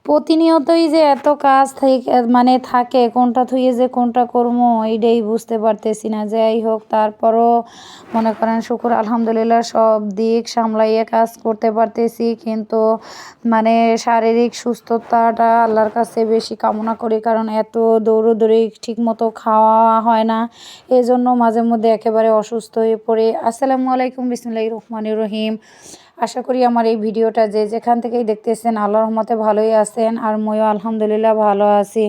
প্রতিনিয়তই যে এত কাজ মানে থাকে, কোনটা থুয়ে যে কোনটা করবো এইটাই বুঝতে পারতেছি না। যাই হোক, তারপরও মনে করেন শুকুর আলহামদুলিল্লাহ সব দিক সামলাইয়ে কাজ করতে পারতেছি। কিন্তু মানে শারীরিক সুস্থতাটা আল্লাহর কাছে বেশি কামনা করি, কারণ এত দৌড়োদৌড়ি ঠিকমতো খাওয়া হয় না, এজন্য মাঝে মধ্যে একেবারে অসুস্থ হয়ে পড়ি। আসসালামু আলাইকুম, বিসমিল্লাহির রহমানির রহিম। আশা করি আমার এই ভিডিওটা যে যেখান থেকেই দেখতেছেন আল্লাহর রহমতে ভালোই আছেন, আর ময়ও আলহামদুলিল্লাহ ভালো আছি।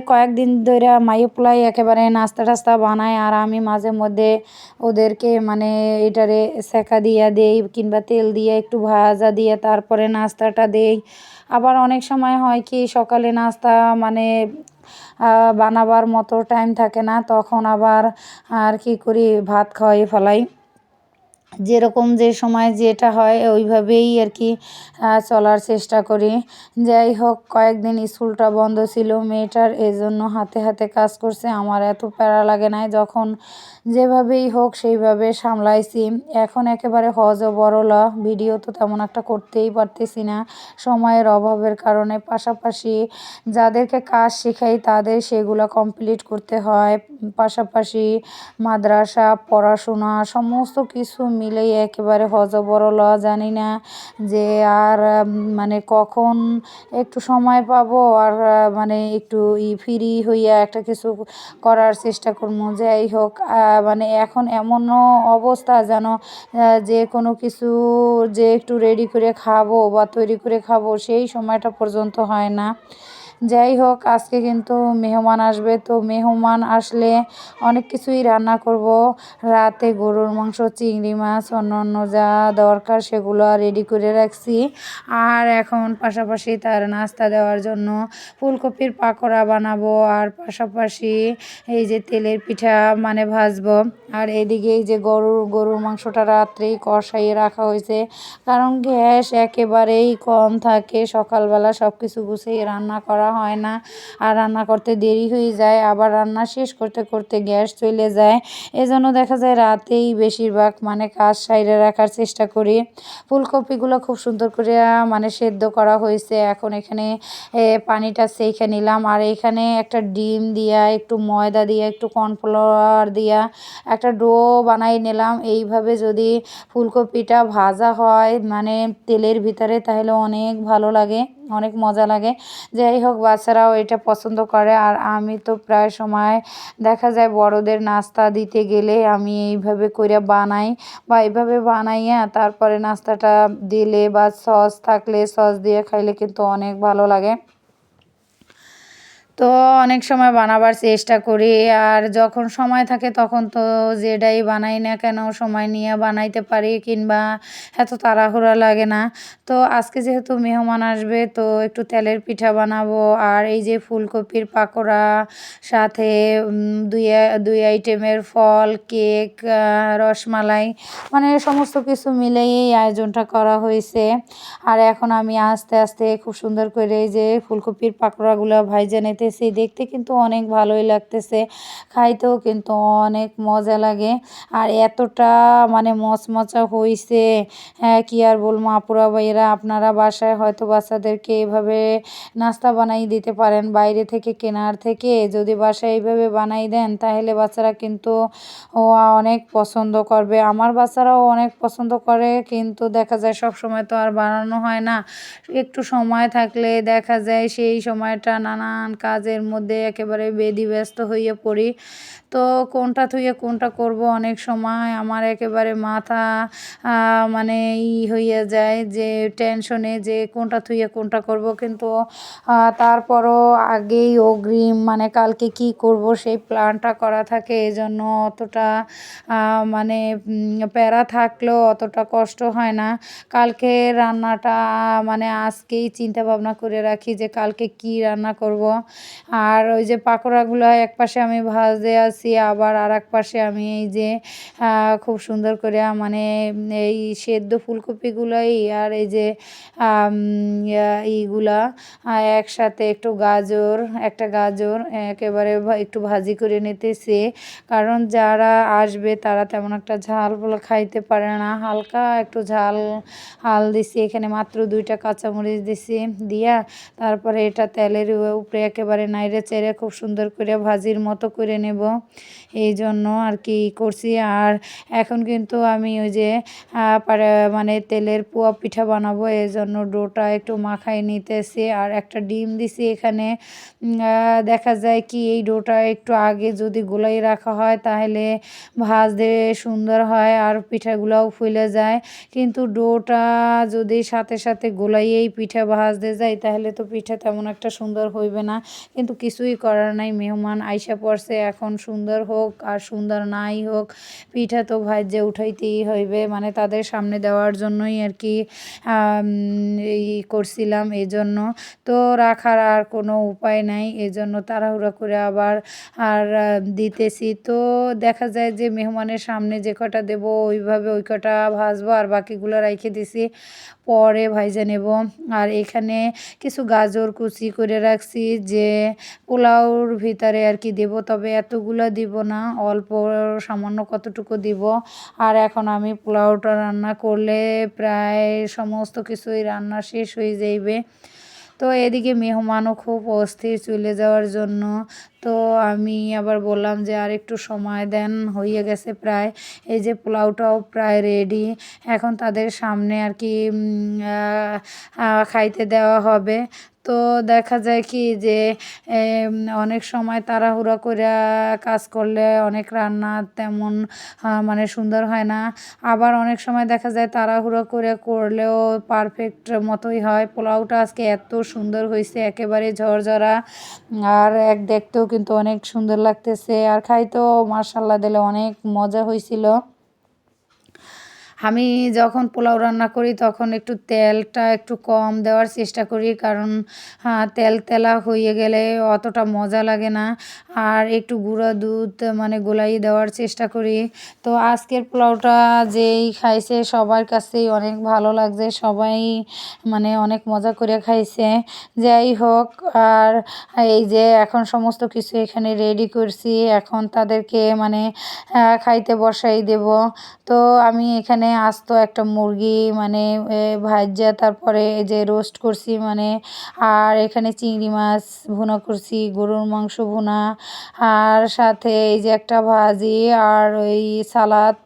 কয়েকদিন ধরে মাইও পোলাই একেবারে নাস্তা টাস্তা বানায়, আর আমি মাঝে মধ্যে ওদেরকে মানে এটারে সেকা দিয়া দেই, কিংবা তেল দিয়ে একটু ভাজা দিয়ে তারপরে নাস্তাটা দেই। আবার অনেক সময় হয় কি, সকালে নাস্তা মানে বানাবার মতো টাইম থাকে না, তখন আবার আর কি করি, ভাত খাওয়াই ফেলাই। যেরকম যে সময় যেটা হয় ওইভাবেই আর কি চলার চেষ্টা করি। যাই হোক, কয়েকদিন স্কুলটা বন্ধ ছিল মেয়েটার, এজন্য হাতে হাতে কাজ করছে, আমার এত প্যারা লাগে নাই, যখন যেভাবেই হোক সেইভাবে সামলাইছি। এখন একেবারে হজ ও বড়লা, ভিডিও তো তেমন একটা করতেই পারতেছি না সময়ের অভাবের কারণে। পাশাপাশি যাদেরকে কাজ শেখাই তাদের সেগুলো কমপ্লিট করতে হয়, পাশাপাশি মাদ্রাসা পড়াশোনা সমস্ত কিছু মিলেই একেবারে হযবরল। জানি না যে আর মানে কখন একটু সময় পাবো, আর মানে একটু ফ্রি হইয়া একটা কিছু করার চেষ্টা করবো। যাই হোক, মানে এখন এমনও অবস্থা যেন যে কোনো কিছু যে একটু রেডি করে খাবো বা তৈরি করে খাবো সেই সময়টা পর্যন্ত হয় না। যাই হোক, আজকে কিন্তু মেহমান আসবে, তো মেহমান আসলে অনেক কিছুই রান্না করব। রাতে গরুর মাংস, চিংড়ি মাছ, অন্য যা দরকার সেগুলো রেডি করে রাখছি। আর এখন পাশাপাশি তার নাস্তা দেওয়ার জন্য ফুলকপির পাকোড়া বানাবো, আর পাশাপাশি এই যে তেলের পিঠা মানে ভাজবো। আর এদিকে এই যে গরুর মাংসটা রাত্রেই কষাইয়ে রাখা হয়েছে, কারণ গ্যাস একেবারেই কম থাকে, সকালবেলা সব কিছু গুছিয়ে রান্না করা হয় না, আর রান্না করতে দেরি হয়ে যায়, আবার রান্না শেষ করতে করতে গ্যাস চলে যায়। এজন্য দেখা যায় রাতেই বেশিরভাগ মানে কাজ সাইরে রাখার চেষ্টা করি। ফুলকপিগুলো খুব সুন্দর করে মানে সেদ্ধ করা হয়েছে। এখন এখানে পানিটা সেঁকে নিলাম, আর এখানে একটা ডিম দিয়া, একটু ময়দা দিয়া, একটু কর্নফ্লাওয়ার দিয়া একটা ডো বানাই নিলাম। এইভাবে যদি ফুলকপিটা ভাজা হয় মানে তেলের ভিতরে, তাহলে অনেক ভালো লাগে, অনেক মজা লাগে। যাই হোক, বাচ্চারাও এটা পছন্দ করে, আর আমি তো প্রায় সময় দেখা যায় বড়দের নাস্তা দিতে গেলে আমি এইভাবে কইরা বানাই, বা এইভাবে বানাইয়া তারপরে নাস্তাটা দিলে বা সস থাকলে সস দিয়ে খাইলে কিন্তু অনেক ভালো লাগে। তো অনেক সময় বানাবার চেষ্টা করি, আর যখন সময় থাকে তখন তো যেটাই বানাই না কেন সময় নিয়ে বানাইতে পারি, কিংবা এত তাড়াহুড়া লাগে না। তো আজকে যেহেতু মেহমান আসবে, তো একটু তেলের পিঠা বানাবো, আর এই যে ফুলকপির পাকোড়া, সাথে দুই আইটেমের ফল, কেক, রসমালাই, মানে সমস্ত কিছু মিলেই এই আয়োজনটা করা হয়েছে। আর এখন আমি আস্তে আস্তে খুব সুন্দর করে এই যে ফুলকপির পাকোড়াগুলো ভাইজা নিতেছি, দেখতে কিন্তু অনেক ভালোই লাগতেছে, খাইতেও কিন্তু অনেক মজা লাগে। আর এতটা মানে মচমচা হইছে, হ্যাঁ কি আর বলবো আপুরা ভাইয়েরা, আপনারা বাসায় হয়তো বাচ্চাদেরকে এভাবে নাস্তা বানাই দিতে পারেন, বাইরে থেকে কেনার থেকে যদি বাসায় এইভাবে বানাই দেন তাহলে বাচ্চারা কিন্তু অনেক পছন্দ করবে। আমার বাচ্চারাও অনেক পছন্দ করে, কিন্তু দেখা যায় সব সময় তো আর বানানো হয় না। একটু সময় থাকলে দেখা যায় সেই সময়টা নানান কাজের মধ্যে একেবারে ব্যস্ত হয়ে পড়ি। তো কোনটা থুয়ে কোনটা করব, অনেক সময় আমার একেবারে মাথা মানে হইয়া যায় যে টেনশনে, যে কোনটা থুয়ে কোনটা করব। কিন্তু তারপরও আগেই অগ্রিম মানে কালকে কি করব সেই প্ল্যানটা করা থাকে, এজন্য অতটা মানে প্যারা থাকলেও অতটা কষ্ট হয় না। কালকে রান্নাটা মানে আজকেই চিন্তা ভাবনা করে রাখি যে কালকে কি রান্না করব। আর ওই যে পাকোড়াগুলো একপাশে আমি ভাজে আছি, আবার আর এক পাশে আমি এই যে খুব সুন্দর করে মানে এই সেদ্ধ ফুলকপিগুলোই আর এই যে এইগুলা একসাথে একটু একটা গাজর একেবারে একটু ভাজি করে নিতেছি, কারণ যারা আসবে তারা তেমন একটা ঝাল খাইতে পারে না। হালকা একটু ঝাল দিছি এখানে, মাত্র 2টা কাঁচামরিচ দিছি, দিয়া তারপরে এটা তেলের উপরে একেবারে নাইড়ে চেড়ে খুব সুন্দর করে ভাজির মতো করে নেব, এই জন্য আর কি করছি। আর এখন কিন্তু আমি ওই যে মানে তেলের পোয়া পিঠা বানাবো, এই জন্য ডোটা একটু মাখাই নিতেছি। আর একটা ডিম দিছি এখানে। দেখা যায় কি এই ডোটা একটু আগে যদি গোলাই রাখা হয় তাহলে ভাজতে সুন্দর হয় আর পিঠাগুলাও ফুলে যায়, কিন্তু ডোটা যদি সাথে সাথে গোলাইয়েই পিঠা ভাজতে যাই তাহলে তো পিঠা তেমন একটা সুন্দর হইবে না। কিন্তু কিছুই করার নাই, মেহমান আইসা পড়ছে, এখন সুন্দর হোক আর সুন্দর নাই হোক পিঠা তো ভাজ্যে উঠাইতেই হইবে, মানে তাদের সামনে দেওয়ার জন্যই আর কি এই করছিলাম, এই জন্য তো রাখার আর কোনো উপায় নাই, এই জন্য তাড়াহুড়া করে আবার দিতেছি। তো দেখা যায় যে মেহমানের সামনে যে কটা দেবো ওইভাবে ওই কটা ভাজবো, আর বাকিগুলো রেখে দিছি পরে ভাইজা নেব। আর এখানে কিছু গাজর কুচি করে রাখছি যে পোলাওর ভিতরে আর কি দেব, তবে এতগুলো দিব না, অল্প সামান্য কতটুকু দিব। আর এখন আমি পোলাওটা রান্না করলে প্রায় সমস্ত কিছুই রান্না শেষ হয়ে যাইবে। তো এদিকে মেহমানও খুব অস্থির চলে যাওয়ার জন্য, তো আমি আবার বললাম যে আর একটু সময় দেন, হয়ে গেছে প্রায়। এই যে পোলাওটাও প্রায় রেডি, এখন তাদের সামনে আর কি খাইতে দেওয়া হবে। তো দেখা যায় কি যে অনেক সময় তাড়াহুড়া করে কাজ করলে অনেক রান্না তেমন মানে সুন্দর হয় না, আবার অনেক সময় দেখা যায় তাড়াহুড়ো করে করলেও পারফেক্ট মতোই হয়। পোলাওটা আজকে এত সুন্দর হয়েছে, একেবারে ঝরঝরা, আর দেখতেও কিন্তু অনেক সুন্দর লাগতেছে, আর খাইতেও মাশাল্লাহ দিলে অনেক মজা হয়েছিল। আমি যখন পোলাও রান্না করি তখন একটু তেলটা একটু কম দেওয়ার চেষ্টা করি, কারণ তেলা হয়ে গেলে অতটা মজা লাগে না। আর একটু গুঁড়া দুধ মানে গোলাই দেওয়ার চেষ্টা করি। তো আজকের পোলাওটা যেই খাইছে সবার কাছেই অনেক ভালো লাগছে, সবাই মানে অনেক মজা করে খাইছে। যাই হোক, আর এই যে এখন সমস্ত কিছু এখানে রেডি করছি, এখন তাদেরকে মানে খাইতে বসাই দেব। তো আমি এখানে আস্ত একটা মুরগি মানে ভাজা, তারপরে এই যে রোস্ট করছি মানে, আর এখানে চিংড়ি মাছ ভুনা করছি, গরুর মাংস ভুনা, আর সাথে এই যে একটা ভাজি আর ওই সালাদ।